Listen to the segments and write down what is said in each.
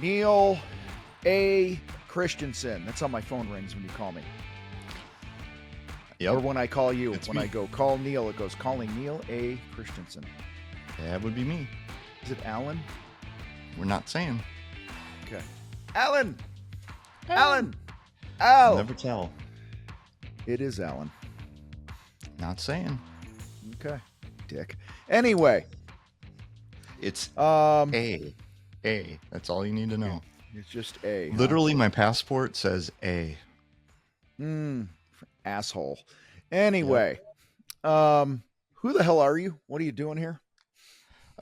Neil A. Christensen. That's how my phone rings when you call me. Yep. Or when I call you. It's when me. I go call Neil, it goes calling Neil A. Christensen. That would be me. Is it Alan? We're not saying. Okay. Alan! Alan! Al! Never tell. It is Alan. Not saying. Okay. Dick. Anyway. It's A. A. That's all you need to know. It's just A. Literally, my passport says A. Asshole. Anyway. Who the hell are you? What are you doing here?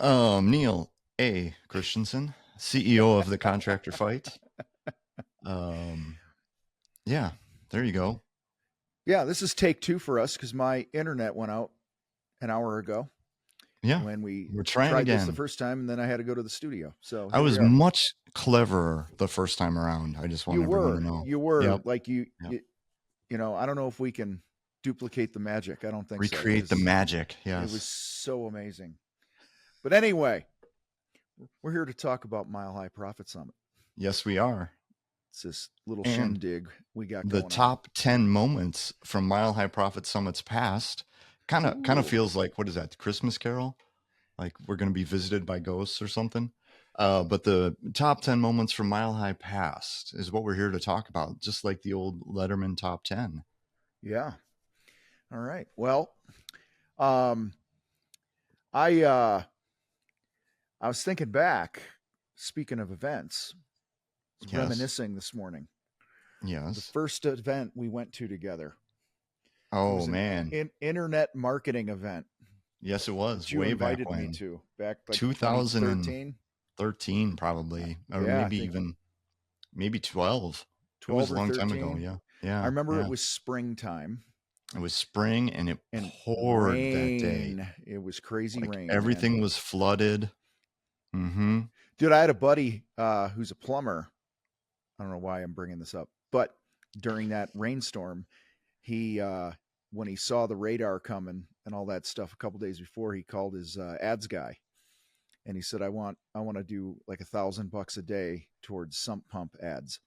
Neil A. Christensen, CEO of the Contractor Fight. Yeah, there you go. Yeah, this is take 2 for us because my internet went out an hour ago. Yeah, when we're trying tried again. this the first time, and then I had to go to the studio. So I was much cleverer the first time around. I just want everyone to know. You were Yep. like you know. I don't know if we can duplicate the magic. I don't think recreate the magic. Yes, it was so amazing. But anyway, we're here to talk about Mile High Profit Summit. Yes, we are. It's this little shindig we got the going top 10 moments from Mile High Profit Summits past. Kind of feels like, what is that, Christmas Carol? Like we're going to be visited by ghosts or something. But the top 10 moments from Mile High past is what we're here to talk about, just like the old Letterman top 10. Yeah. All right. Well, I was thinking back, speaking of events, reminiscing this morning. Yes. The first event we went to together. Oh, man. An internet marketing event. Yes, it was. You way invited back when. me to. Back like 2013? 13 probably. Or maybe 12. It was a long 13. Time ago. Yeah. Yeah. I remember it was springtime. It was spring and it poured that day. It was crazy rain. Everything was flooded. Mm-hmm. Dude, I had a buddy who's a plumber. I don't know why I'm bringing this up, but during that rainstorm, he when he saw the radar coming and all that stuff a couple days before, he called his ads guy, and he said, "I want to do like $1,000 a day towards sump pump ads,"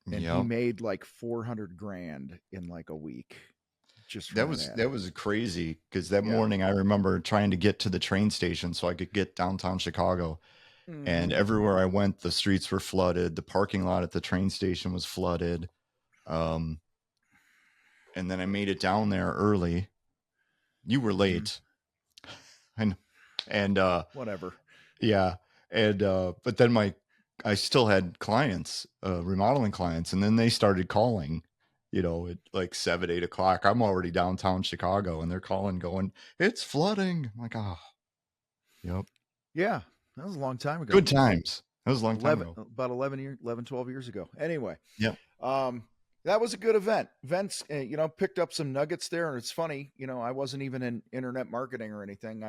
and he made like $400,000 in like a week. Just that was crazy because that morning I remember trying to get to the train station so I could get downtown Chicago. And everywhere I went, the streets were flooded. The parking lot at the train station was flooded. And then I made it down there early. You were late. And whatever. Yeah. And but then I still had clients, remodeling clients, and then they started calling, at like 7, 8 o'clock. I'm already downtown Chicago, and they're calling going, "It's flooding." I'm like, oh. Yep. Yeah. That was a long time ago. Good times. That was a long time ago. About 11, 12 years ago. Anyway. Yep. That was a good event. Events, picked up some nuggets there. And it's funny, I wasn't even in internet marketing or anything.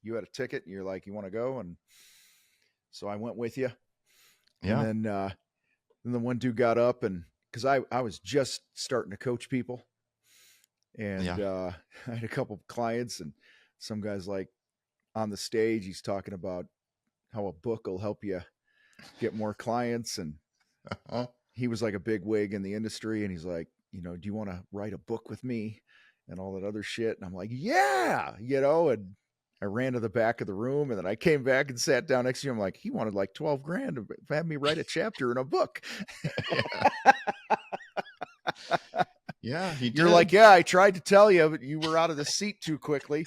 You had a ticket and you're like, you want to go? And so I went with you. Yeah. And then the one dude got up and because I was just starting to coach people. And I had a couple of clients and some guy's like on the stage, he's talking about how a book will help you get more clients. And he was like a big wig in the industry. And he's like, do you want to write a book with me and all that other shit? And I'm like, yeah, and I ran to the back of the room and then I came back and sat down next to him. I'm like, he wanted like $12,000 to have me write a chapter in a book. Yeah, he did. You're like, yeah, I tried to tell you, but you were out of the seat too quickly.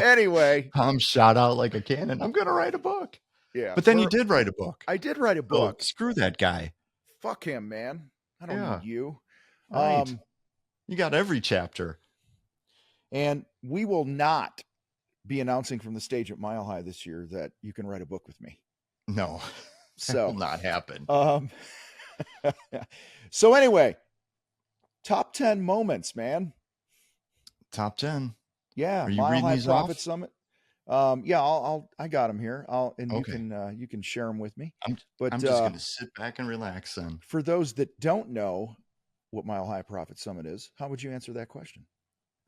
Anyway. I'm shot out like a cannon. I'm going to write a book. Yeah. But then you did write a book. I did write a book. Oh, screw that guy. Fuck him, man. I don't need you. Right. You got every chapter. And we will not be announcing from the stage at Mile High this year that you can write a book with me. No. So that will not happen. So anyway, top 10 moments, man. Top 10. Yeah. Are you Mile reading High these Profit off? Summit. I got them here. You can share them with me. I'm just going to sit back and relax then. For those that don't know what Mile High Profit Summit is, how would you answer that question?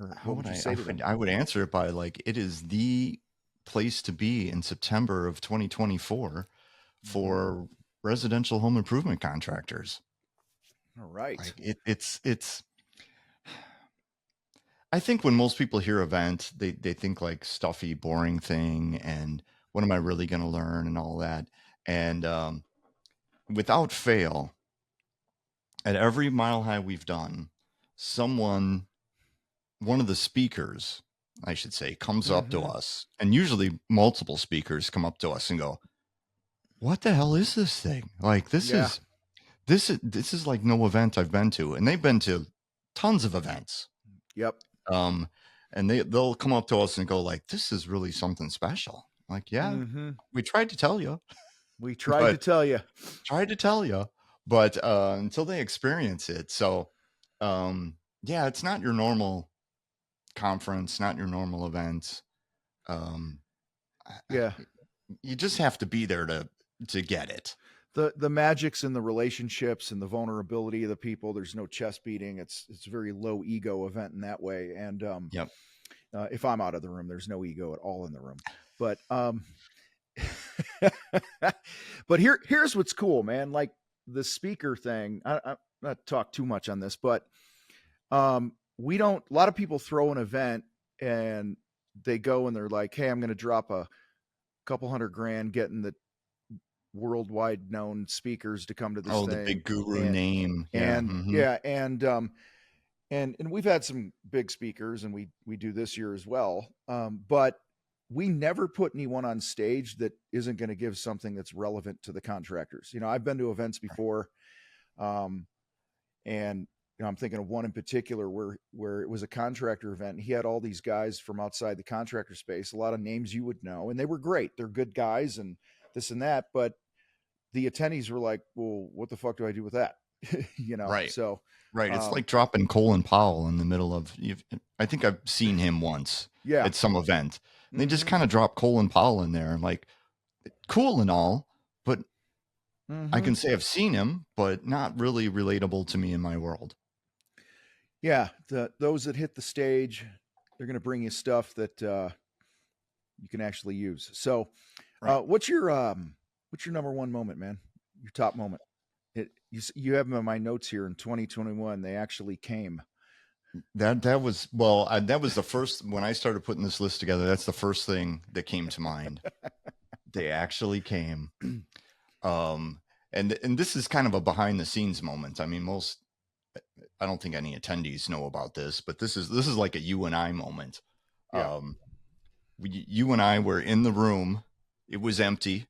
Or what would you say to them? I would answer it by it is the place to be in September of 2024 for residential home improvement contractors. All right. Like it's I think when most people hear event, they think like stuffy, boring thing, and what am I really going to learn and all that. And without fail, at every Mile High we've done, one of the speakers, I should say, comes up to us, and usually multiple speakers come up to us and go, "What the hell is this thing? Like this is like no event I've been to," and they've been to tons of events. Yep. And they'll come up to us and go like, "This is really something special." Like, yeah, we tried to tell you. We tried to tell you. But until they experience it. So, yeah, it's not your normal conference, not your normal event. Yeah. You just have to be there to get it. The magic's in the relationships and the vulnerability of the people. There's no chest beating. It's a very low ego event in that way. And Yep. If I'm out of the room, there's no ego at all in the room. But but here's what's cool, man. Like the speaker thing. I'm not talk too much on this, but we don't. A lot of people throw an event and they go and they're like, "Hey, I'm going to drop a couple $100,000 getting the worldwide known speakers to come to this thing." The big guru name. Yeah. And we've had some big speakers, and we do this year as well. But we never put anyone on stage that isn't going to give something that's relevant to the contractors. You know, I've been to events before, and you know, I'm thinking of one in particular where it was a contractor event. And he had all these guys from outside the contractor space, a lot of names you would know, and they were great. They're good guys and this and that, but the attendees were like, "Well, what the fuck do I do with that?" You know? Right. So, right. It's like dropping Colin Powell in the middle of, I think I've seen him once at some event. And they just kind of drop Colin Powell in there. I'm like, cool and all, but I can say I've seen him, but not really relatable to me in my world. Yeah. Those that hit the stage, they're going to bring you stuff that you can actually use. So, what's your number one moment, man? Your top moment? You have them in my notes here in 2021. They actually came. That was that was the first, when I started putting this list together, that's the first thing that came to mind. They actually came. And this is kind of a behind the scenes moment. I mean, I don't think any attendees know about this, but this is like a you and I moment. Yeah. You and I were in the room. It was empty.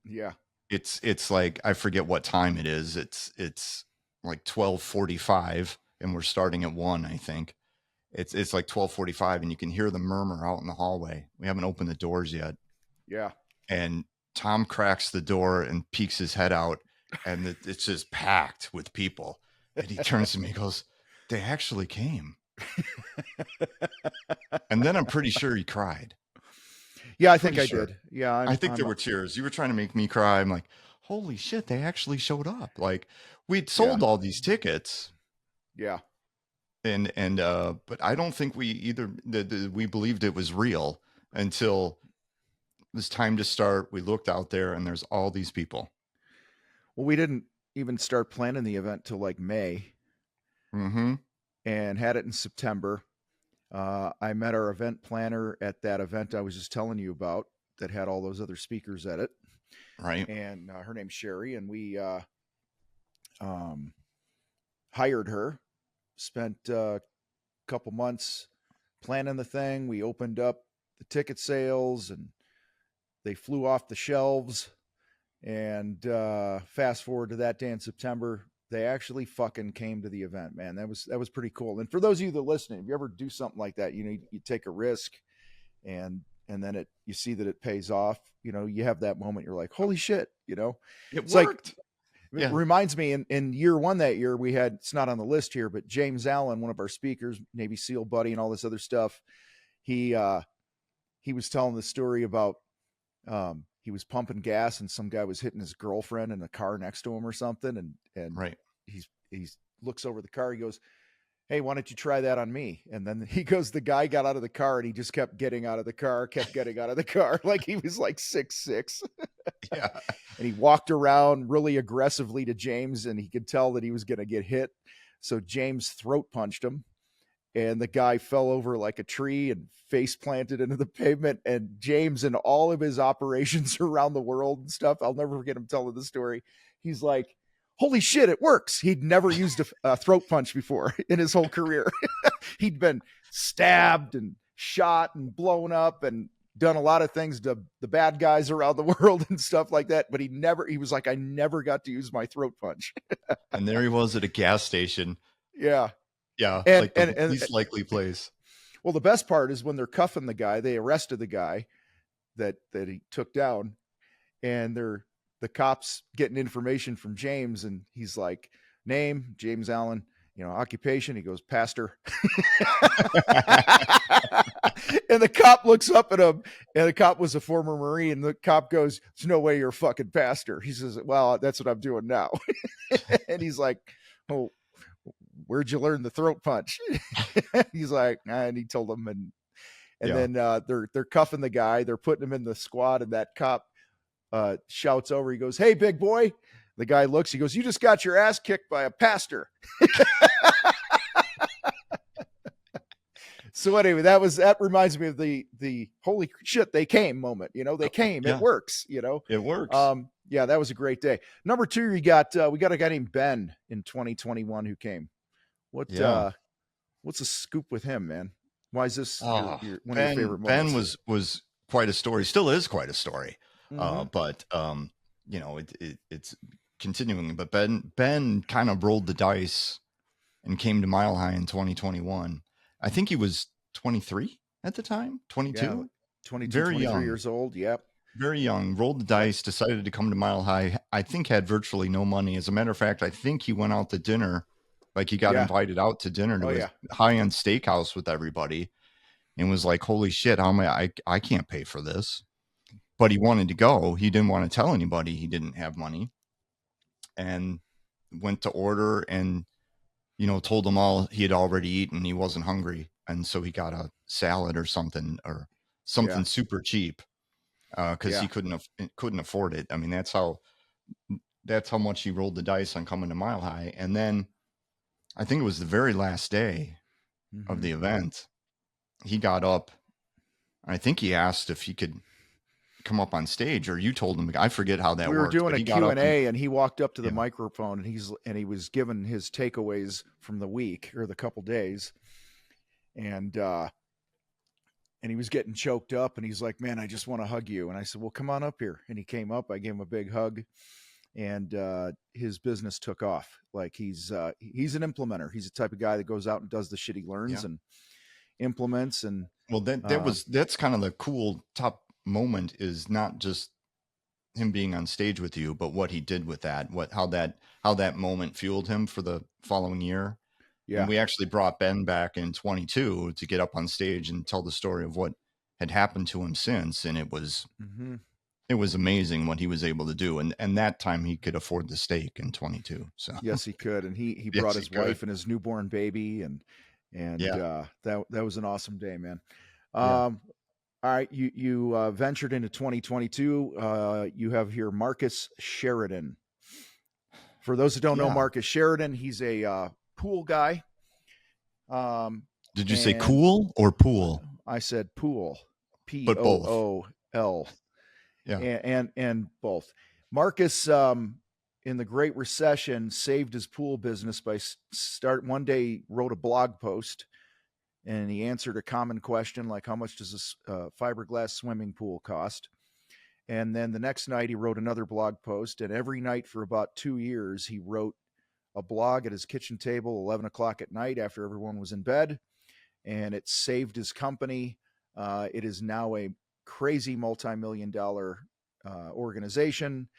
Yeah. It's like, I forget what time it is. It's like 12:45 and we're starting at 1, I think. It's like 12:45 and you can hear the murmur out in the hallway. We haven't opened the doors yet. Yeah. And Tom cracks the door and peeks his head out, and it's just packed with people. And he turns to me and goes, "They actually came." And then I'm pretty sure he cried. Yeah, I think I did. Yeah. I think there were tears. You were trying to make me cry. I'm like, holy shit, they actually showed up. Like, we'd sold all these tickets. Yeah. But I don't think we believed it was real until it was time to start. We looked out there and there's all these people. Well, we didn't even start planning the event till like May. And had it in September. I met our event planner at that event I was just telling you about that had all those other speakers at it. Right. And her name's Sherry, and we hired her, spent a couple months planning the thing. We opened up the ticket sales and they flew off the shelves. And fast forward to that day in September, they actually fucking came to the event, man. That was pretty cool. And for those of you that are listening, if you ever do something like that, you know, you take a risk and then you see that it pays off, you know, you have that moment. You're like, holy shit, you know, it's worked. It reminds me in year one that year we had, it's not on the list here, but James Allen, one of our speakers, Navy SEAL buddy and all this other stuff. He was telling the story about, he was pumping gas and some guy was hitting his girlfriend in the car next to him or something. And right. He looks over the car. He goes, hey, why don't you try that on me? And then he goes, the guy got out of the car and he just kept getting out of the car, like he was like 6'6". Yeah. And he walked around really aggressively to James, and he could tell that he was going to get hit. So James throat punched him, and the guy fell over like a tree and face planted into the pavement. And James, in all of his operations around the world and stuff, I'll never forget him telling the story. He's like, holy shit, it works. He'd never used a throat punch before in his whole career. He'd been stabbed and shot and blown up and done a lot of things to the bad guys around the world and stuff like that. But he was like, I never got to use my throat punch. And there he was at a gas station. Yeah. Yeah. And, like the least likely place. Well, the best part is when they're cuffing the guy, they arrested the guy that he took down, and the cops getting information from James, and he's like, name, James Allen, occupation. He goes, pastor. And the cop looks up at him, and the cop was a former Marine. The cop goes, there's no way you're a fucking pastor. He says, well, that's what I'm doing now. And he's like, oh, where'd you learn the throat punch? He's like, and he told him, and then they're cuffing the guy. They're putting him in the squad, and that cop shouts over. He goes, hey, big boy. The guy looks. He goes, you just got your ass kicked by a pastor. So anyway, that reminds me of the holy shit, they came moment. They came. Yeah. It works. It works. Yeah, that was a great day. Number 2, we got a guy named Ben in 2021 who came. What's the scoop with him, man? Why is this one of your favorite moments? Ben was quite a story. Still is quite a story. Mm-hmm. But it's continuing. But Ben kind of rolled the dice and came to Mile High in 2021. I think he was 23 at the time, 22. Yeah, 22, very 23 young. Years old. Yep. Very young, rolled the dice, decided to come to Mile High. I think had virtually no money. As a matter of fact, I think he went out to dinner. Like he got invited out to dinner to his high-end steakhouse with everybody, and was like, holy shit, I can't pay for this. But he wanted to go. He didn't want to tell anybody he didn't have money, and went to order and, told them all he had already eaten. He wasn't hungry. And so he got a salad or something super cheap. Cause he couldn't afford it. I mean, that's how much he rolled the dice on coming to Mile High. And then I think it was the very last day of the event. He got up. I think he asked if he could come up on stage, or you told him. I forget how that worked. We were doing a Q&A, and he walked up to the microphone, and he was given his takeaways from the week or the couple days. And he was getting choked up, and he's like, man, I just want to hug you. And I said, well, come on up here. And he came up. I gave him a big hug, and his business took off. Like he's an implementer. He's the type of guy that goes out and does the shit he learns and implements. And well, that's kind of the cool top moment, is not just him being on stage with you, but what he did with that, how that moment fueled him for the following year. Yeah. And we actually brought Ben back in 22 to get up on stage and tell the story of what had happened to him since. And it was amazing what he was able to do. And that time he could afford the steak in 22. So yes, he could. And he brought his wife and his newborn baby, and that was an awesome day, man. All right. You ventured into 2022. You have here Marcus Sheridan. For those who don't know Marcus Sheridan, he's a pool guy. Did you say cool or pool? I said pool. P-O-O-L. Yeah. And both. Marcus, in the Great Recession, saved his pool business by one day wrote a blog post, and he answered a common question like, how much does a fiberglass swimming pool cost? And then the next night he wrote another blog post, and every night for about 2 years, he wrote a blog at his kitchen table, 11 o'clock at night after everyone was in bed, and it saved his company. It is now a crazy multi-million-dollar organization.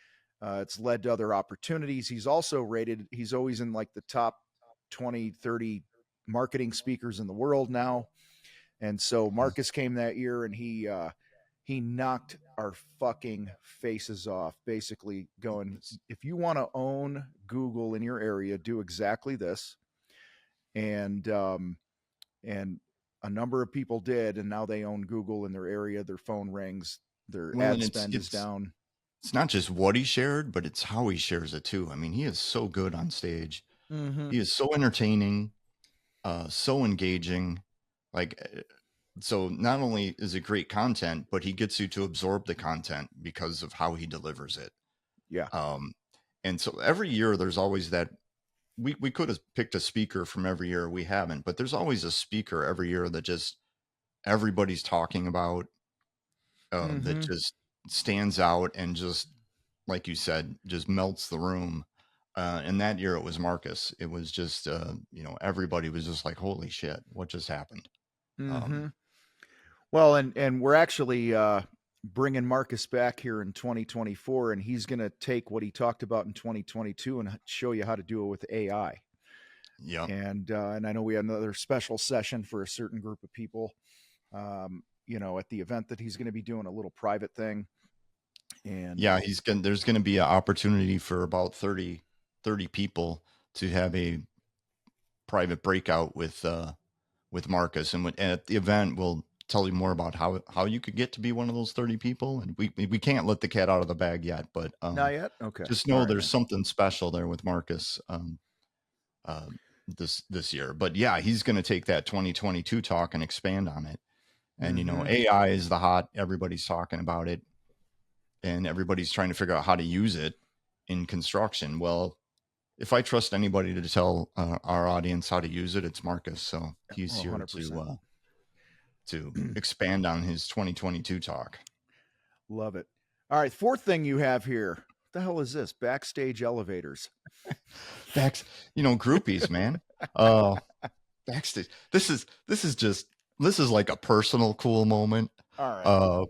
It's led to other opportunities. He's also rated, he's always in like the top 20, 30 marketing speakers in the world now. And so Marcus came that year, and he knocked our fucking faces off, basically going, if you want to own Google in your area, do exactly this. and a number of people did, and now they own Google in their area. Their phone rings, their Well, ad and spend is down. it's not just what he shared, but it's how he shares it too. I mean, he is so good on stage. Mm-hmm. He is so entertaining, so engaging. Like, so not only is it great content, but he gets you to absorb the content because of how he delivers it. Yeah. And so every year there's always that. We could have picked a speaker from every year. We haven't, but there's always a speaker every year that just everybody's talking about, that just stands out and just, like you said, just melts the room. And that year it was Marcus. It was just, everybody was just like, holy shit, what just happened? Well, and we're actually bringing Marcus back here in 2024, and he's going to take what he talked about in 2022 and show you how to do it with AI. Yeah. And I know we have another special session for a certain group of people, at the event that he's going to be doing, a little private thing. And yeah, there's going to be an opportunity for about 30 people to have a private breakout with Marcus. And at the event, we'll tell you more about how you could get to be one of those 30 people. And we can't let the cat out of the bag yet, but not yet. Okay. Just know there's something special there with Marcus this year. But yeah, he's going to take that 2022 talk and expand on it. And AI is the hot. Everybody's talking about it, and everybody's trying to figure out how to use it in construction. Well, if I trust anybody to tell our audience how to use it, it's Marcus. So he's here 100%. To expand on his 2022 talk. Love it. All right, fourth thing you have here. What the hell is this? Backstage elevators. Groupies, man. Backstage. This is like a personal cool moment. All right.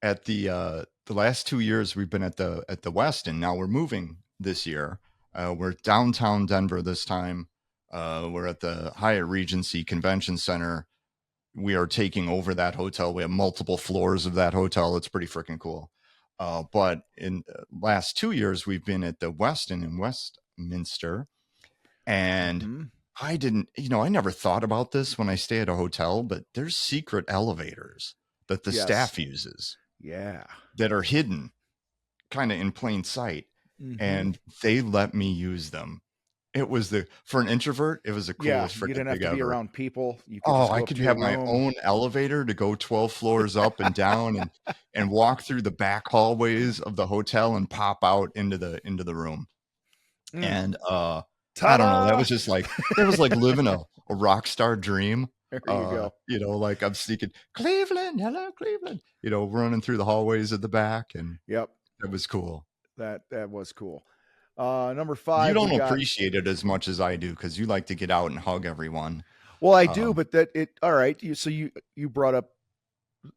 At the last 2 years we've been at the West, and now we're moving this year. We're downtown Denver this time. We're at the Hyatt Regency Convention Center. We are taking over that hotel. We have multiple floors of that hotel. It's pretty freaking cool. But in the last 2 years, we've been at the Westin in Westminster. And I never thought about this when I stay at a hotel, but there's secret elevators that the staff uses. Yeah. That are hidden kind of in plain sight. And they let me use them. It was for an introvert, it was the coolest freaking thing ever. You didn't have to be around people. You could I could have my own elevator to go 12 floors up and down and walk through the back hallways of the hotel and pop out into the room. And I don't know, that was just like living a rock star dream. There you go. Like I'm sneaking, Cleveland, hello Cleveland, running through the hallways at the back, and yep, that was cool. That was cool. Number 5. You don't appreciate it as much as I do because you like to get out and hug everyone. Well, I do, but all right. So you brought up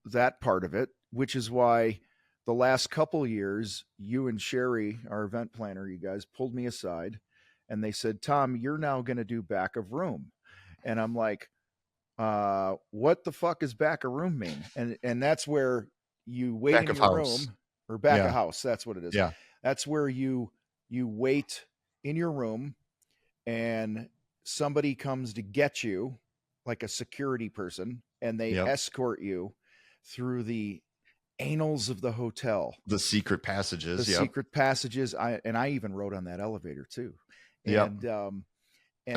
that part of it, which is why the last couple years, you and Sherry, our event planner, you guys pulled me aside and they said, Tom, you're now going to do back of room. And I'm like, what the fuck is back of room mean? And that's where you wait in your room, or back of house. That's what it is. Yeah. That's where you wait in your room and somebody comes to get you, like a security person, and they escort you through the annals of the hotel. The secret passages. Secret passages. I even rode on that elevator too. And I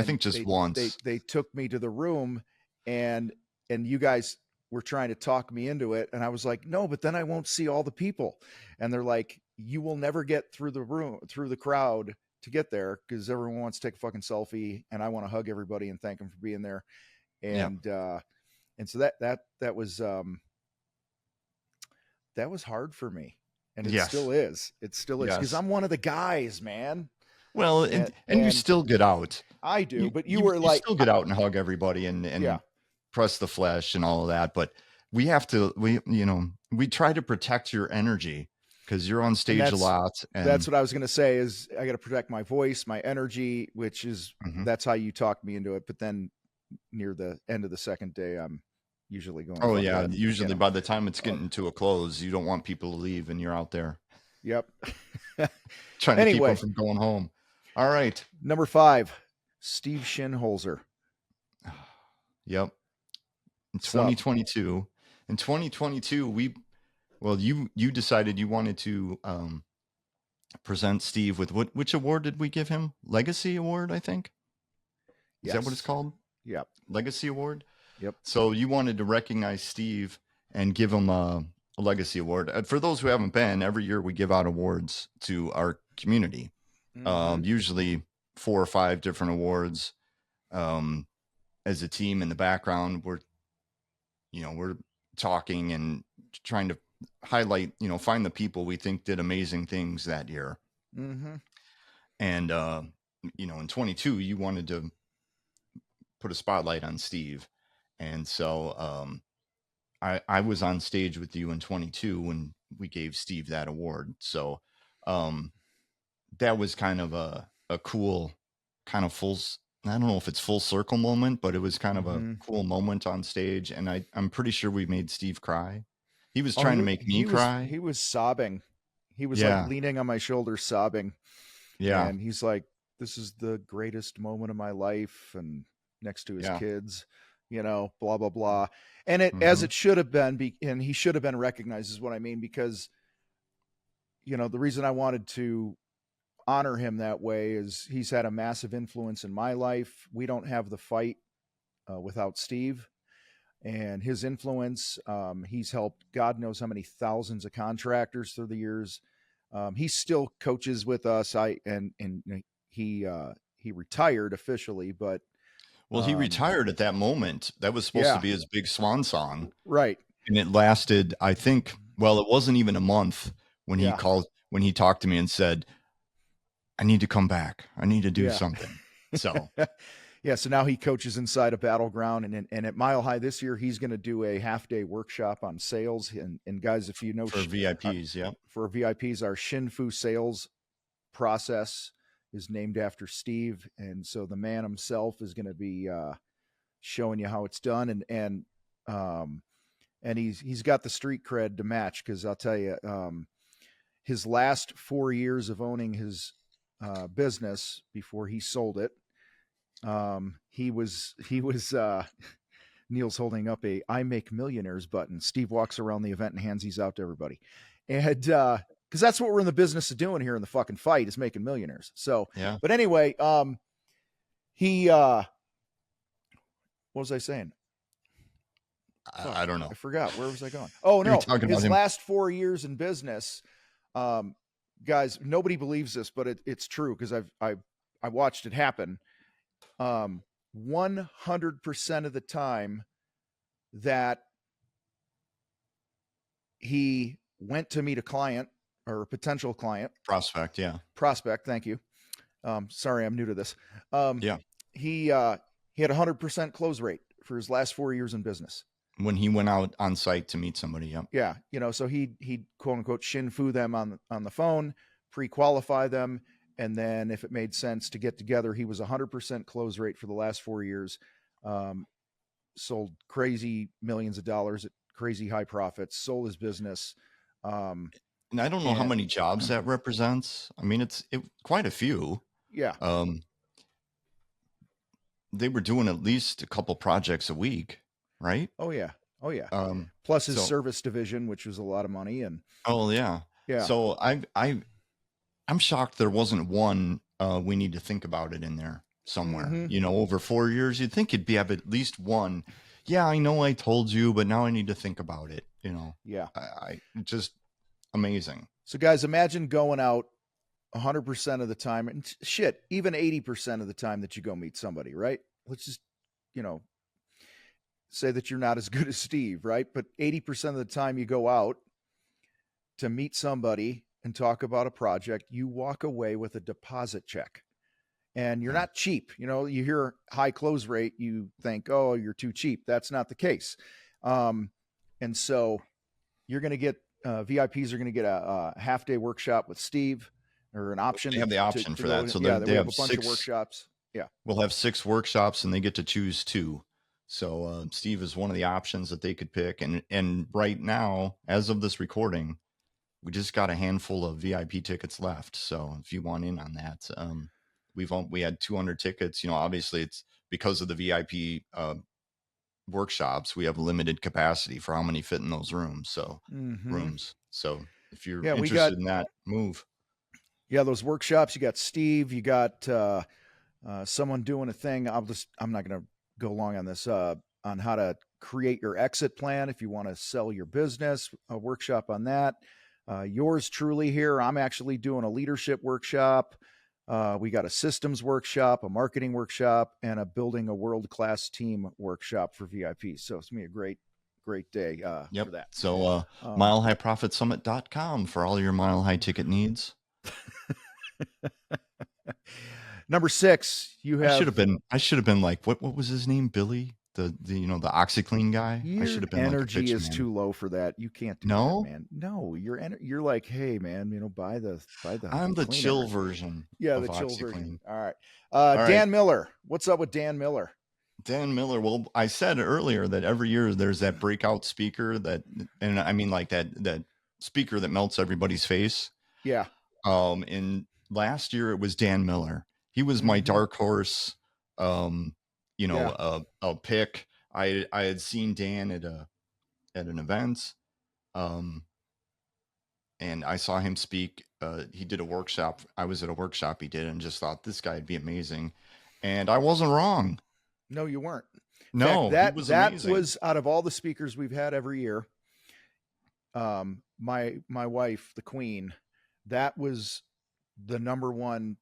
think just once. They took me to the room and you guys were trying to talk me into it. And I was like, no, but then I won't see all the people. And they're like, you will never get through the crowd to get there because everyone wants to take a fucking selfie, and I want to hug everybody and thank them for being there. And so that was hard for me, and it still is. It still is because I'm one of the guys, man. Well, and you still get out. I do, but you were like, still get out and hug everybody and press the flesh and all of that. But we have to, we try to protect your energy. Because you're on stage a lot. And that's what I was going to say is I got to protect my voice, my energy, which is that's how you talked me into it. But then near the end of the second day, I'm usually going. Oh, yeah. Usually by the time it's getting to a close, you don't want people to leave and you're out there. Yep. Trying to keep them from going home. All right. Number 5, Steve Shinholzer. Yep. In Sup? 2022, you decided you wanted to present Steve with which award did we give him? Legacy Award, I think. Is that what it's Yes. called? Yep. Legacy Award. Yep. So you wanted to recognize Steve and give him a Legacy Award. For those who haven't been, every year we give out awards to our community. Usually 4 or 5 different awards. As a team in the background, we're talking and trying to highlight, find the people we think did amazing things that year. And, in 22, you wanted to put a spotlight on Steve. And so I was on stage with you in 22 when we gave Steve that award. So that was kind of a cool, kind of I don't know if it's full circle moment, but it was kind of a cool moment on stage. And I'm pretty sure we made Steve cry. He was trying to make me cry. He was sobbing. He was like leaning on my shoulder, sobbing. Yeah. And he's like, this is the greatest moment of my life. And next to his kids, blah, blah, blah. And as it should have been, and he should have been recognized is what I mean, because, the reason I wanted to honor him that way is he's had a massive influence in my life. We don't have the fight without Steve and his influence. He's helped God knows how many thousands of contractors through the years. He still coaches with us. He retired officially, but he retired at that moment. That was supposed to be his big swan song, right? And it lasted, I think. Well, it wasn't even a month when he called, when he talked to me and said, I need to come back. I need to do something. So, so now he coaches inside a battleground, and at Mile High this year, he's going to do a half-day workshop on sales. And guys, if you know, for VIPs, for VIPs, our Shinfu sales process is named after Steve, and so the man himself is going to be showing you how it's done, and he's got the street cred to match, because I'll tell you, his last 4 years of owning his business before he sold it, he was Neil's holding up a I Make Millionaires button. Steve walks around the event and hands these out to everybody, and because that's what we're in the business of doing here in the fucking fight, is making millionaires. So but anyway, he what was I saying? I don't know. I forgot. Where was I going? Oh no, his last 4 years in business. Guys, nobody believes this, but it's true, because I watched it happen. 100% of the time that he went to meet a client or a potential client, prospect, thank you. Sorry, I'm new to this. He had 100% close rate for his last 4 years in business. When he went out on site to meet somebody. So he'd quote unquote Shinfu them on the phone, pre-qualify them, and then if it made sense to get together, he was 100% close rate for the last 4 years. Sold crazy millions of dollars at crazy high profits, sold his business. And I don't know how many jobs that represents. I mean, it's quite a few. They were doing at least a couple projects a week, right? Oh yeah. Plus his service division, which was a lot of money. And so I'm shocked there wasn't one we need to think about it in there somewhere. Over 4 years, you'd think it'd have at least one. I know I told you, but now I need to think about it. I just amazing. So guys, imagine going out 100% of the time, and shit, even 80% of the time that you go meet somebody, right? Let's just, say that you're not as good as Steve, right? But 80% of the time you go out to meet somebody and talk about a project, you walk away with a deposit check. And you're not cheap. You hear high close rate, you think, oh, you're too cheap. That's not the case. And so you're going to get, VIPs are going to get a half-day workshop with Steve, or an option. They have the option for that. So they have a bunch of workshops. We'll have 6 workshops, and they get to choose 2. So Steve is one of the options that they could pick. And right now, as of this recording, we just got a handful of VIP tickets left. So if you want in on that, we had 200 tickets. Obviously it's because of the VIP workshops, we have limited capacity for how many fit in those rooms. So rooms. So if you're interested in that, move. Yeah, those workshops. You got Steve. You got someone doing a thing. I'm not going to go long on this. On how to create your exit plan if you want to sell your business. A workshop on that. Yours truly here. I'm actually doing a leadership workshop. We got a systems workshop, a marketing workshop, and a building a world-class team workshop for VIPs. So it's going to be a great day for that. So milehighprofitsummit.com for all your mile high ticket needs. Number 6, you have. I should have been like, what was his name? Billy, the OxyClean guy. I should have been energy like, is too low for that. You can't do that, man. No, you're like, hey, man, buy the. I'm the chill version. Yeah, the chill version. All right. Dan Miller. What's up with Dan Miller? Dan Miller. Well, I said earlier that every year there's that breakout speaker and I mean like that speaker that melts everybody's face. Yeah. And last year it was Dan Miller. He was my dark horse. A pick. I had seen Dan at an event, and I saw him speak. He did a workshop. I was at a workshop he did, and just thought this guy would be amazing. And I wasn't wrong. No, you weren't. No, that was out of all the speakers we've had every year. My wife, the Queen, that was the number one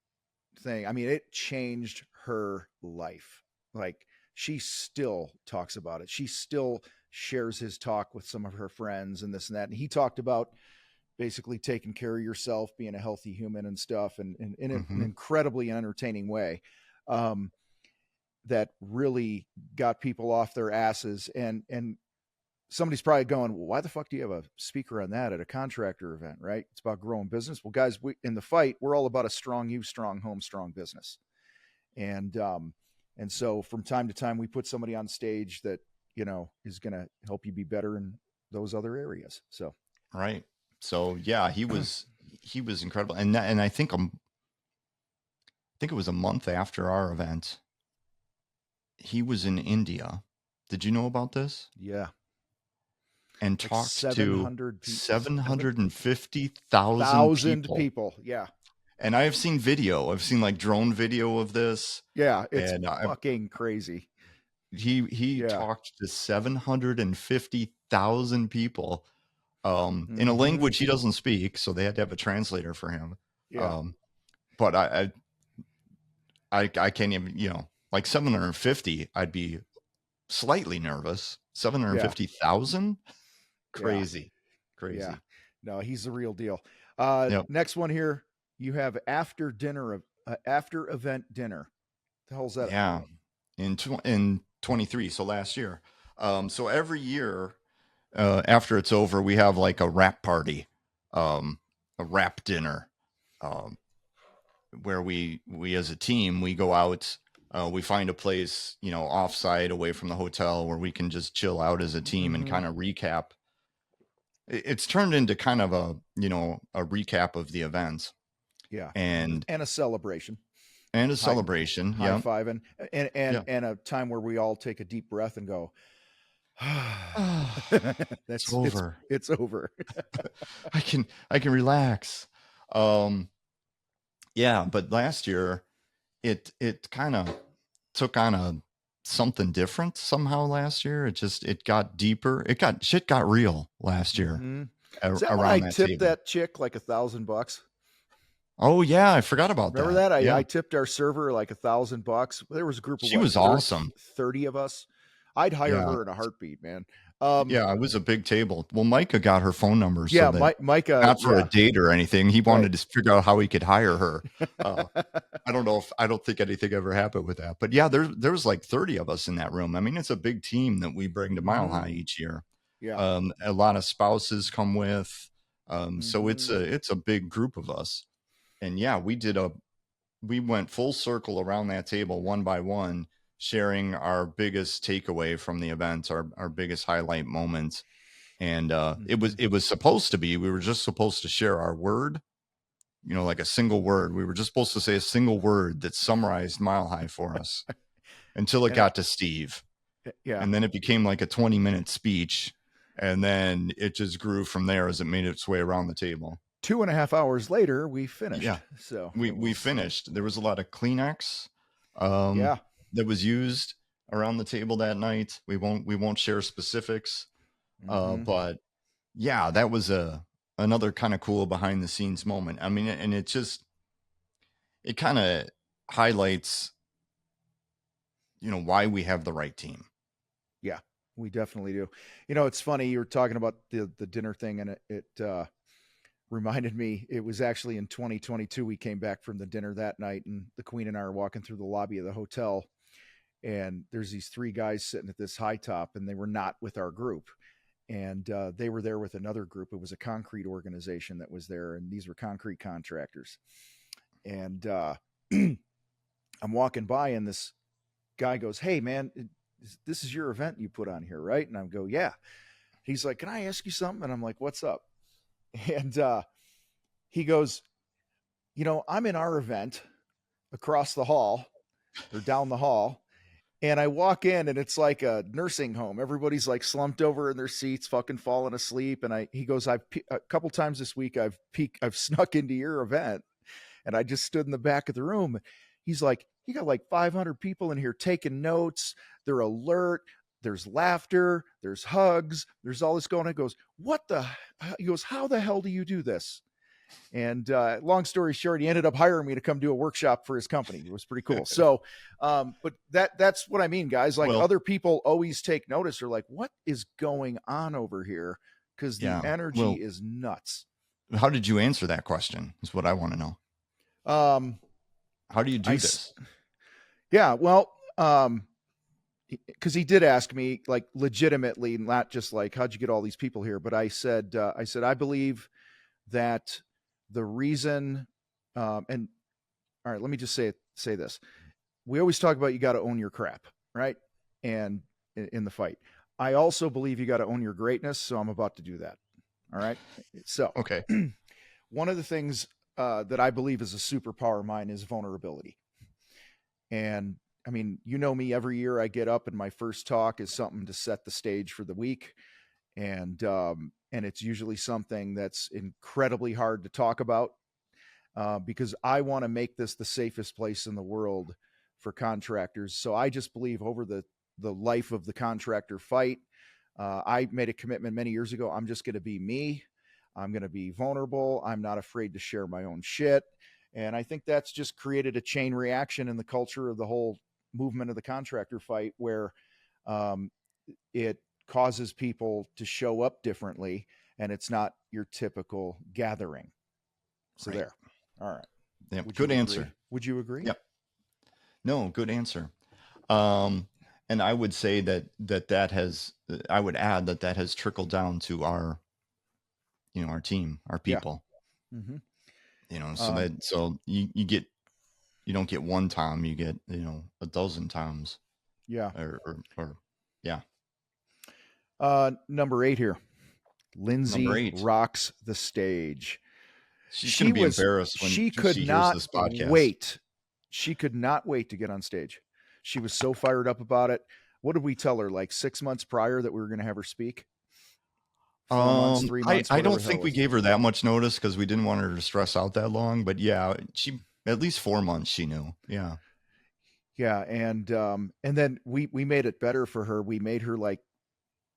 thing. I mean, it changed her life. Like, she still talks about it. She still shares his talk with some of her friends and this and that. And he talked about basically taking care of yourself, being a healthy human and stuff, and in an incredibly entertaining way that really got people off their asses. And somebody's probably going, well, why the fuck do you have a speaker on that at a contractor event, right? It's about growing business. Well, guys, in the fight, we're all about a strong you, strong home, strong business. And so from time to time, we put somebody on stage that, is going to help you be better in those other areas. So, right. So yeah, he was incredible. And I think it was a month after our event. He was in India. Did you know about this? Yeah. And like talked to 750,000 people. Yeah. And I have seen video. I've seen like drone video of this. Yeah, it's fucking crazy. He talked to 750,000 people in a language he doesn't speak, so they had to have a translator for him. Yeah. But I can't even, like 750, I'd be slightly nervous. 750,000? Crazy. Yeah. No, he's the real deal. Next one here, you have after event dinner. The hell's that? Yeah. In 23, so last year. So every year after it's over, we have like a wrap party, a wrap dinner, where we as a team, we go out, we find a place, offsite away from the hotel where we can just chill out as a team and kind of recap. It's turned into kind of a recap of the events. Yeah. And a celebration. And a celebration. High fiving. And a time where we all take a deep breath and go, that's over. It's over. I can relax. Yeah, but last year it kind of took on something different somehow last year. It got deeper. Shit got real last year. Is that when I tipped that chick like $1,000? Oh yeah, I forgot about that. Remember that? I tipped our server like $1,000. There was a group of she was awesome. 30 of us. I'd hire her in a heartbeat, man. It was a big table. Well, Micah got her phone number. Yeah, so Micah. Not for a date or anything. He wanted to figure out how he could hire her. I don't think anything ever happened with that. But yeah, there was like 30 of us in that room. I mean, it's a big team that we bring to Mile High each year. Yeah. A lot of spouses come with. So it's a big group of us. And yeah, we went full circle around that table one by one, sharing our biggest takeaway from the event, our biggest highlight moments. And it was supposed to be, we were just supposed to share our word, like a single word. We were just supposed to say a single word that summarized Mile High for us until it got to Steve. Yeah. And then it became like a 20-minute speech. And then it just grew from there as it made its way around the table. 2.5 hours later, we finished. Yeah. So We finished. There was a lot of Kleenex yeah. that was used around the table that night. We won't share specifics. But yeah, that was another kind of cool behind the scenes moment. I mean, and it kind of highlights, why we have the right team. Yeah, we definitely do. It's funny. You were talking about the dinner thing, and it reminded me, it was actually in 2022. We came back from the dinner that night, and the Queen and I are walking through the lobby of the hotel, and there's these 3 guys sitting at this high top, and they were not with our group. And they were there with another group. It was a concrete organization that was there, and these were concrete contractors. And I'm walking by, and this guy goes, "Hey, man, this is your event you put on here, right?" And I go, "Yeah." He's like, "Can I ask you something?" And I'm like, "What's up?" And he goes, "I'm in our event across the hall or down the hall." And I walk in, and it's like a nursing home. Everybody's like slumped over in their seats, fucking falling asleep. And he goes, a couple times this week, I've snuck into your event, and I just stood in the back of the room. He's like, "You got like 500 people in here taking notes. They're alert. There's laughter. There's hugs. There's all this going on." He goes, he goes, "How the hell do you do this?" And long story short, he ended up hiring me to come do a workshop for his company. It was pretty cool. So, but that's what I mean, guys. Like, other people always take notice. They're like, "What is going on over here?" Because the energy is nuts. How did you answer that question is what I want to know. How do you do this? Yeah, well, because he did ask me, like, legitimately, not just like, "How'd you get all these people here?" But I said, I believe that the reason, and all right, let me just say this. We always talk about you got to own your crap, right? And in the fight, I also believe you got to own your greatness. So I'm about to do that. All right. So, okay. One of the things that I believe is a superpower of mine is vulnerability. And I mean, me, every year I get up and my first talk is something to set the stage for the week. And it's usually something that's incredibly hard to talk about because I want to make this the safest place in the world for contractors. So I just believe over the life of the contractor fight, I made a commitment many years ago. I'm just going to be me. I'm going to be vulnerable. I'm not afraid to share my own shit. And I think that's just created a chain reaction in the culture of the whole movement of the contractor fight, where it causes people to show up differently, and it's not your typical gathering. So right. There. All right. Yep. Good answer. Would you agree? Yep. No, good answer. And I would say that has, I would add that has trickled down to our, our team, our people. Yeah. Mm-hmm. So you don't get one Tom, you get, a dozen Toms. Yeah. Or yeah. Number 8 here. Lindsay rocks the stage. She's going to be embarrassed when she hears this podcast. She could not wait to get on stage. She was so fired up about it. What did we tell her, like 6 months prior, that we were going to have her speak? 4 months, 3 months? I don't think we gave her that much notice because we didn't want her to stress out that long. But yeah, she at least 4 months she knew. Yeah. Yeah. And then we made it better for her. We made her like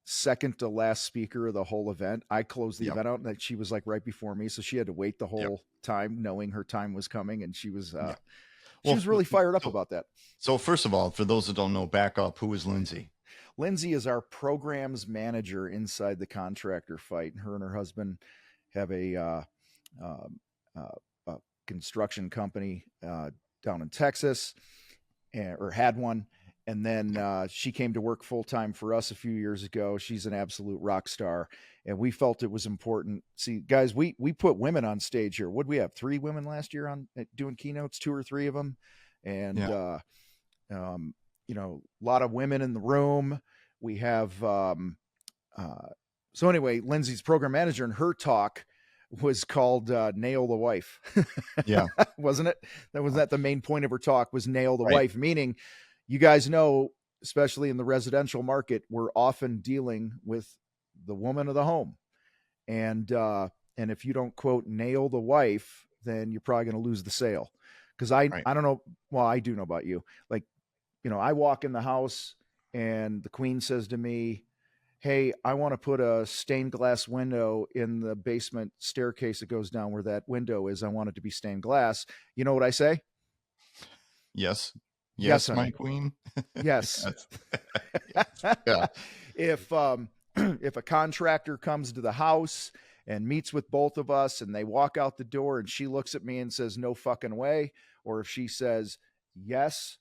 second to last speaker of the whole event. I closed the event out, and she was like right before me. So she had to wait the whole time, knowing her time was coming. And she was, she was really fired up about that. So first of all, for those that don't know, back up, who is Lindsay? Lindsay is our programs manager inside the Contractor Fight. And her and her husband have a construction company down in Texas, or had one. And then she came to work full time for us a few years ago. She's an absolute rock star, and we felt it was important. See, guys, we put women on stage here. Would we have 3 women last year on doing keynotes, 2 or 3 of them, and a lot of women in the room. We have so anyway, Lindsay's program manager, and her talk was called "Nail the Wife." Yeah, wasn't it? That the main point of her talk was "Nail the Wife," meaning, you guys know, especially in the residential market, we're often dealing with the woman of the home. And if you don't, quote, nail the wife, then you're probably going to lose the sale. Because Right. I don't know. Well, I do know about you. Like, I walk in the house and the queen says to me, "Hey, I want to put a stained glass window in the basement staircase that goes down where that window is. I want it to be stained glass." You know what I say? Yes. Yes, Yes, my honey. queen. Yes. Yes. Yes. Yeah. if if a contractor comes to the house and meets with both of us and they walk out the door and she looks at me and says no fucking way, or if she says yes,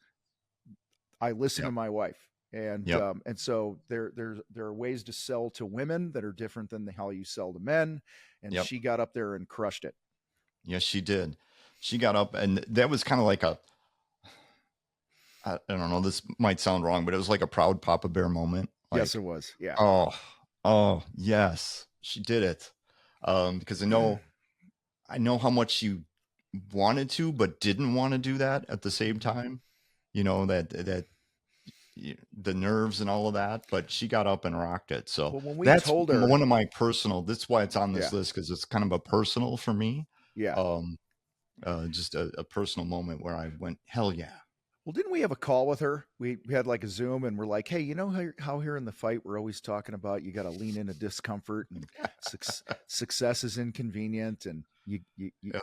I listen to Yep. my wife. Yep. And so there are ways to sell to women that are different than how you sell to men, and Yep. she got up there and crushed it. Yes, she did. She got up, and that was kind of like I don't know, this might sound wrong, but it was like a proud Papa Bear moment. Yes, it Like, was. Yeah. oh, yes, she did it. Because I know how much she wanted to, but didn't want to do that at the same time. That the nerves and all of that, but she got up and rocked it. So Well, when we that's told her, one of my personal. That's why it's on this yeah, list, because it's kind of a personal for me. yeah. Um, just a personal moment where I went, hell yeah. Well, didn't we have a call with her? We had like a Zoom, and we're like, hey, you know how here in the fight we're always talking about you got to lean into discomfort, and success is inconvenient, and Yeah.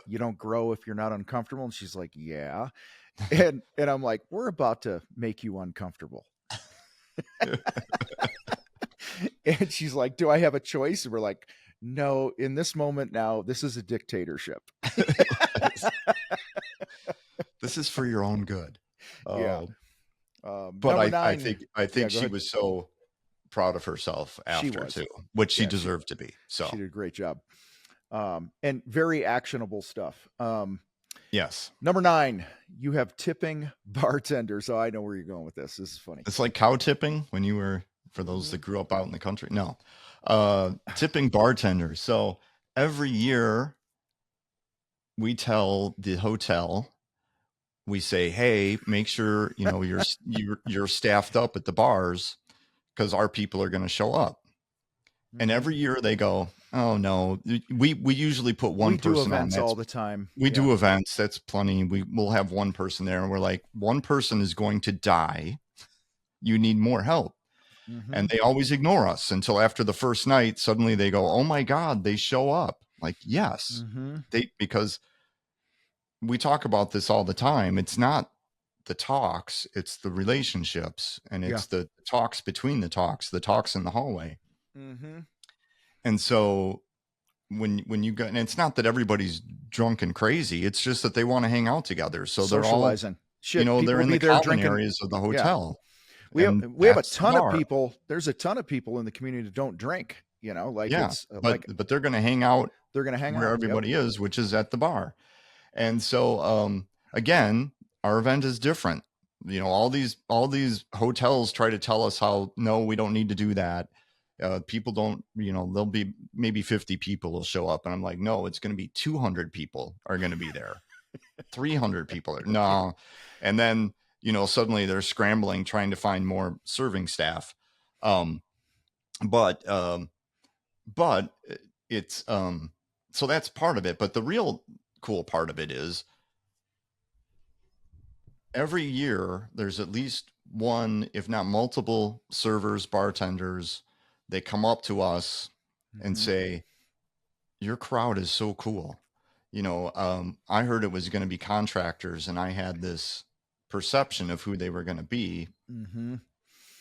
you don't grow if you're not uncomfortable. And she's like, yeah, and I'm like, we're about to make you uncomfortable. And she's like, do I have a choice? And we're like, no, in this moment now, this is a dictatorship. This is for your own good. Yeah. But Number I nine. think Yeah, go she ahead. was so proud of herself She after was. too, which she Yeah, deserved to be. she So did a great job. And very actionable stuff. yes, Number 9, you have tipping bartenders. So I know where you're going with this. This is funny. it's like cow tipping when you were, for those that grew up out in the country. No, tipping bartenders. So every year we tell the hotel, we say, hey, make sure you're staffed up at the bars because our people are going to show up. And every year they go, oh no, we usually put one do person on. events all the time. We do events. That's plenty. We'll have one person there, and we're like, one person is going to die. You need more help. And they always ignore us until after the first night. Suddenly they go, oh my God, they show up. Like, yes, because we talk about this all the time. It's not the talks, it's the relationships, and it's the talks between the talks in the hallway. And so when you go, and it's not that everybody's drunk and crazy, it's just that they want to hang out together. So they're all, socializing. Shit, they're people in be the there common drinking. areas of the Yeah. hotel. We and have a that's the ton of bar. people. There's a ton of people in the community that don't drink. Like Yeah, it's but they're going to hang out they're going to hang where out. everybody is, which is at the bar. And so again, our event is different. All these hotels try to tell us how, no, we don't need to do that. People don't, there'll be maybe 50 people will show up, and I'm like, no, it's going to be 200 people are going to be there. 300 people are no. And then, suddenly they're scrambling, trying to find more serving staff. But it's, so that's part of it. But the real cool part of it is every year there's at least one, if not multiple servers, bartenders, they come up to us and say, your crowd is so cool. I heard it was going to be contractors, and I had this perception of who they were going to be.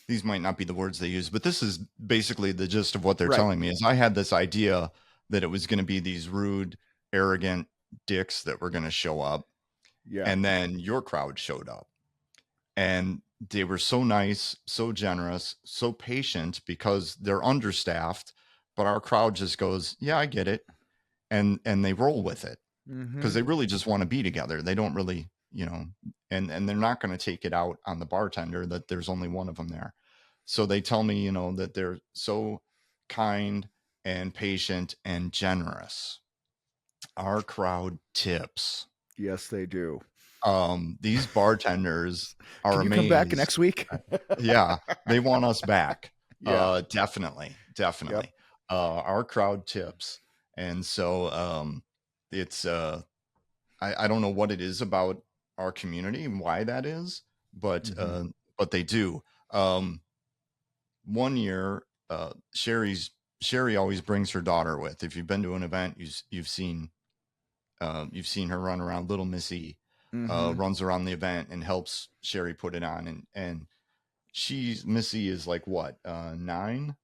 These might not be the words they use, but this is basically the gist of what they're telling me. Is I had this idea that it was going to be these rude, arrogant dicks that were going to show up. Yeah. And then your crowd showed up, and they were so nice, so generous, so patient, because they're understaffed, but our crowd just goes, yeah, I get it. And they roll with it because they really just want to be together. They don't really, and they're not going to take it out on the bartender that there's only one of them there. So they tell me, that they're so kind and patient and generous. Our crowd tips. Yes, they do. These bartenders are Can you come back amazed. next week? Yeah, they want us back. Yeah. Definitely. Yep. Our crowd tips. And so it's I don't know what it is about our community and why that is, Mm-hmm. but they do. One year, Sherry always brings her daughter with. If you've been to an event, you've seen her run around. Little Missy Mm-hmm. runs around the event and helps Sherry put it on. And Missy is like what, 9,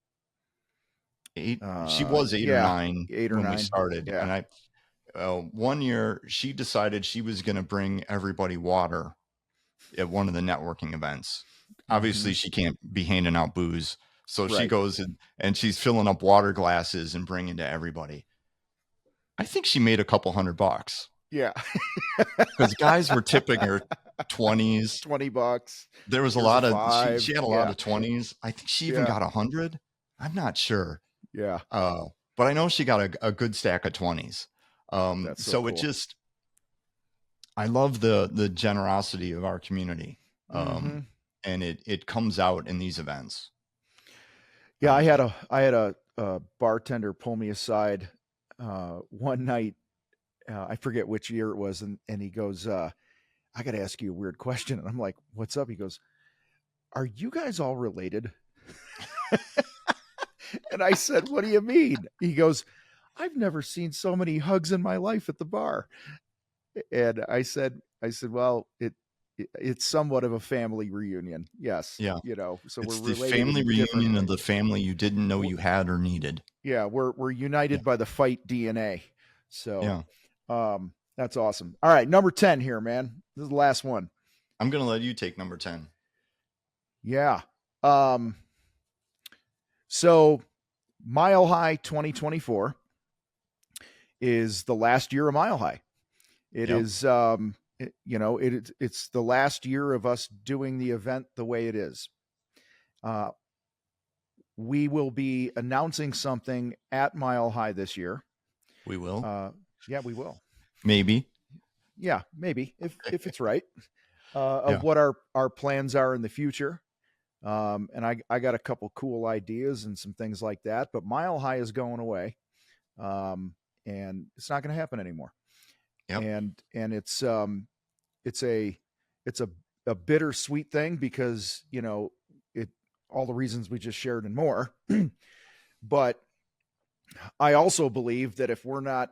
8? She was 8 or Yeah, 9 8 or when we 9. started. Yeah. And one year she decided she was going to bring everybody water at one of the networking events. Mm-hmm. Obviously she can't be handing out booze. So she Right. goes and she's filling up water glasses and bringing to everybody. I think she made a couple $100 Yeah. because guys were tipping her 20s. $20. There was a Here's a lot of, she 5. had a lot Yeah. of 20s. I think she even Yeah. got 100. I'm not sure. Yeah. But I know she got a good stack of 20s. That's so So it cool. just, I love the generosity of our community. Mm-hmm. And it comes out in these events. Yeah, I had a bartender pull me aside one night. I forget which year it was, and he goes, "I got to ask you a weird question." And I'm like, "What's up?" He goes, "Are you guys all related?" And I said, "What do you mean?" He goes, "I've never seen so many hugs in my life at the bar." And I said, "Well, it's somewhat of a family reunion, yes, Yeah. so we're It's the related family in different reunion of ways. the family you didn't know We're, you had or needed. yeah, we're Yeah. united by the fight DNA." So, Yeah. that's awesome. All right, number 10 here, man. This is the last one. I'm going to let you take number 10. Yeah. Um, so Mile High 2024 is the last year of Mile High. It Yep. is, it's the last year of us doing the event the way it is. Uh, we will be announcing something at Mile High this year. We will. Yeah, we will. Maybe. Yeah, maybe if it's right. Of Yeah. what our plans are in the future. And I got a couple cool ideas and some things like that. But Mile High is going away, and it's not going to happen anymore. Yep. And it's a bittersweet thing because it all the reasons we just shared and more. But I also believe that if we're not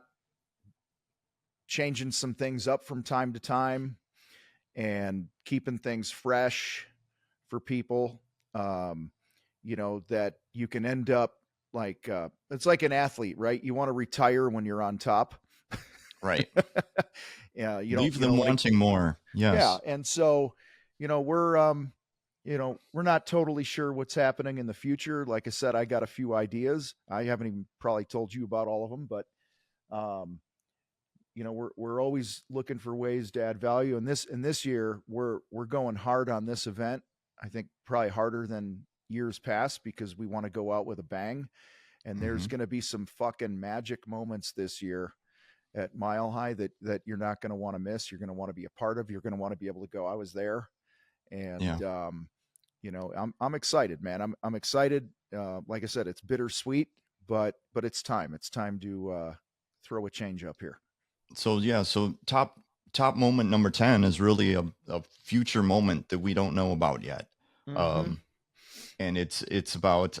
changing some things up from time to time and keeping things fresh for people, that you can end up like it's like an athlete, right? You want to retire when you're on top. Right. Yeah, Leave you them don't like wanting more. yeah, Yes. and so we're not totally sure what's happening in the future. Like I said, I got a few ideas. I haven't even probably told you about all of them, but um, we're always looking for ways to add value. And this year, we're going hard on this event. I think probably harder than years past because we want to go out with a bang. And there's Mm-hmm. going to be some fucking magic moments this year at Mile High that you're not going to want to miss. You're going to want to be a part of. You're going to want to be able to go, I was there, Yeah. and I'm excited, man. I'm excited. Like I said, it's bittersweet, but it's time. It's time to throw a change up here. So yeah. So top moment number 10 is really a future moment that we don't know about yet. Mm-hmm. Um, and it's about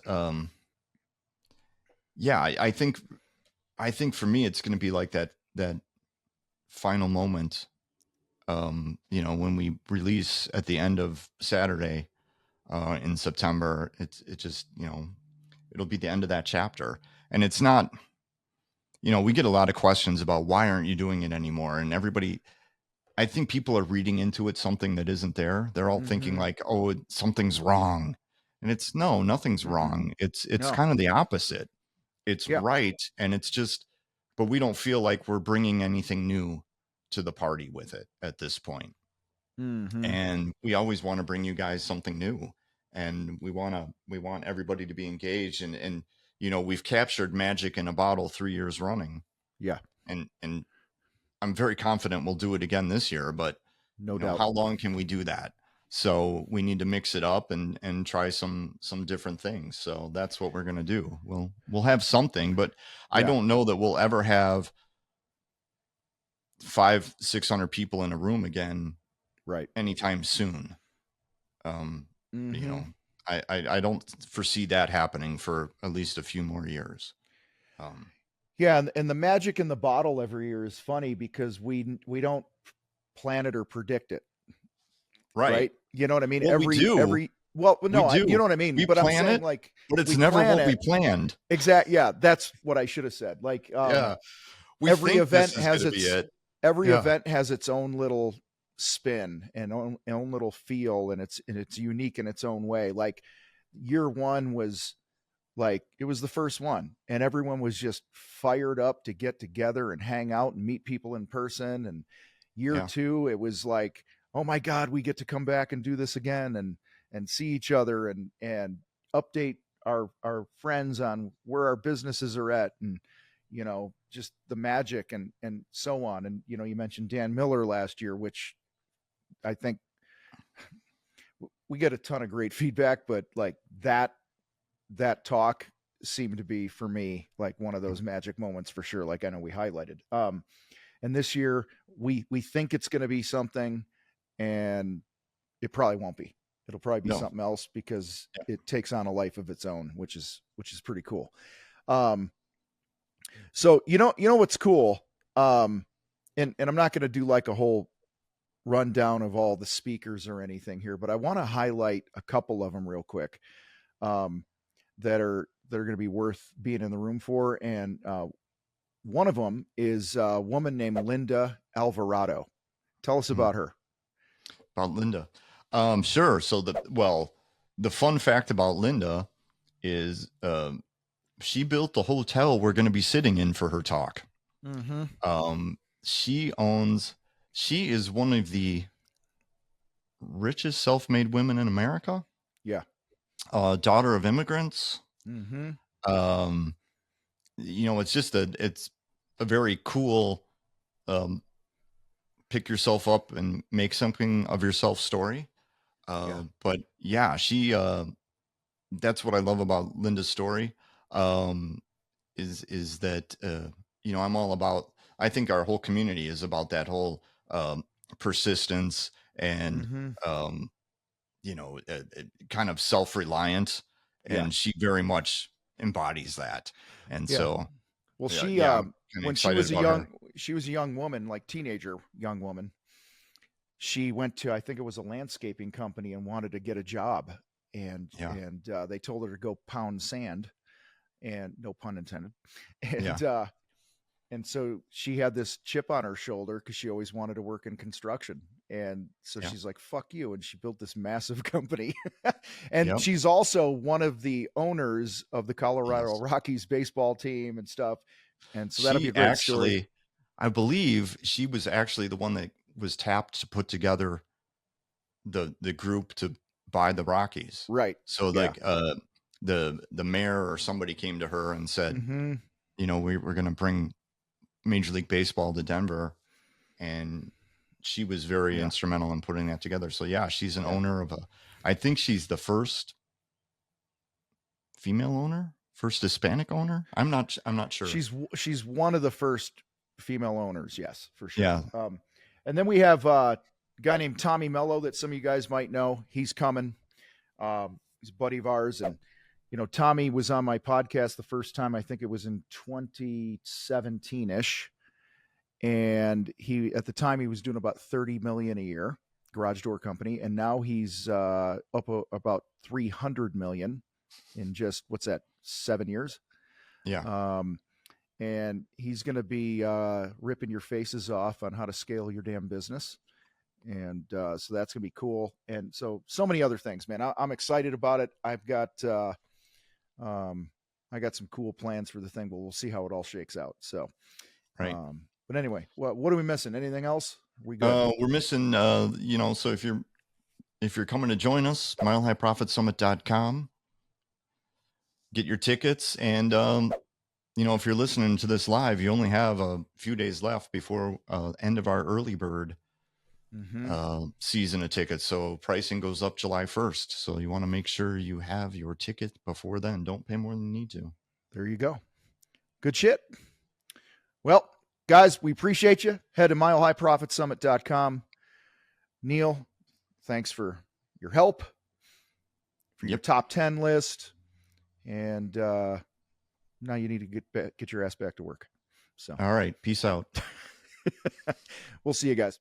yeah. I think for me it's going to be like that final moment. When we release at the end of Saturday in September, it just it'll be the end of that chapter. And it's not, we get a lot of questions about why aren't you doing it anymore? And everybody, I think people are reading into it something that isn't there. They're all thinking Mm-hmm. like, oh, something's wrong. And it's no, nothing's Mm-mm. wrong. It's No. kind of the opposite. It's Yeah. right. And it's just, but we don't feel like we're bringing anything new to the party with it at this point. Mm-hmm. And we always want to bring you guys something new, and we want everybody to be engaged, and we've captured magic in a bottle 3 years running, Yeah. and I'm very confident we'll do it again this year. But No doubt. How long can we do that? So we need to mix it up and try some different things. So that's what we're going to do. We'll have something, but I don't know that we'll ever have 500-600 people in a room again, right, anytime soon. I don't foresee that happening for at least a few more years. Yeah, and the magic in the bottle every year is funny because we don't plan it or predict it. Right? You know what I mean? Well, we do. Well, We no, you do. know what I mean. We But I'm plan saying it, like but it's we never plan what we it. planned. Exactly. Yeah, that's what I should have said. Like, We every think event this is has going to be it. every event has its own little spin and own little feel, and it's unique in its own way. Like year one was like it was the first one, and everyone was just fired up to get together and hang out and meet people in person. And year two, it was like, oh my God, we get to come back and do this again and see each other and update our friends on where our businesses are at, and just the magic and so on. And you mentioned Dan Miller last year, which I think we get a ton of great feedback, but like that talk seemed to be for me like one of those magic moments for sure. Like I know we highlighted. And this year we think it's going to be something, and it probably won't be. It'll probably be something else because it takes on a life of its own, which is pretty cool. So you know what's cool. And I'm not going to do like a whole rundown of all the speakers or anything here, but I want to highlight a couple of them real quick. That are going to be worth being in the room for. And one of them is a woman named Linda Alvarado. Tell us about her. About Linda. Sure. So the fun fact about Linda is she built the hotel we're going to be sitting in for her talk. Mm-hmm. She is one of the richest self-made women in America. Yeah. Daughter of immigrants. Mm-hmm. It's a very cool pick yourself up and make something of yourself story. But yeah, she that's what I love about Linda's story. Is that I'm all about, I think our whole community is about that whole persistence and kind of self-reliant, and she very much embodies that. And so, well, she when she was a young woman, like teenager young woman, she went to, I think it was a landscaping company, and wanted to get a job, and they told her to go pound sand, and no pun intended, and so she had this chip on her shoulder because she always wanted to work in construction. And so she's like, fuck you. And she built this massive company. And she's also one of the owners of the Colorado Rockies baseball team and stuff. And so that'll be a great story. I believe she was actually the one that was tapped to put together the group to buy the Rockies. Right. So the mayor or somebody came to her and said, we're going to bring Major League Baseball to Denver, and she was very instrumental in putting that together. So she's an owner of I think she's the first female owner, first Hispanic owner. I'm not sure. She's one of the first female owners. Yes, for sure. Yeah. And then we have a guy named Tommy Mello that some of you guys might know. He's coming. He's a buddy of ours, and Tommy was on my podcast the first time. I think it was in 2017-ish. And at the time he was doing about 30 million a year, garage door company. And now he's up about 300 million in just, 7 years. Yeah. And he's going to be ripping your faces off on how to scale your damn business. And so that's going to be cool. And so many other things, man. I'm excited about it. I got some cool plans for the thing, but we'll see how it all shakes out. So, right. But anyway, what are we missing? Anything else? We good? We're missing, so if you're coming to join us, milehighprofitsummit.com, get your tickets. And, if you're listening to this live, you only have a few days left before end of our early bird season of tickets. So pricing goes up July 1st. So you want to make sure you have your ticket before then. Don't pay more than you need to. There you go. Good shit. Well, guys, we appreciate you. Head to milehighprofitsummit.com. Neil, thanks for your help, for your top 10 list. And now you need to get your ass back to work. So, all right. Peace out. We'll see you guys.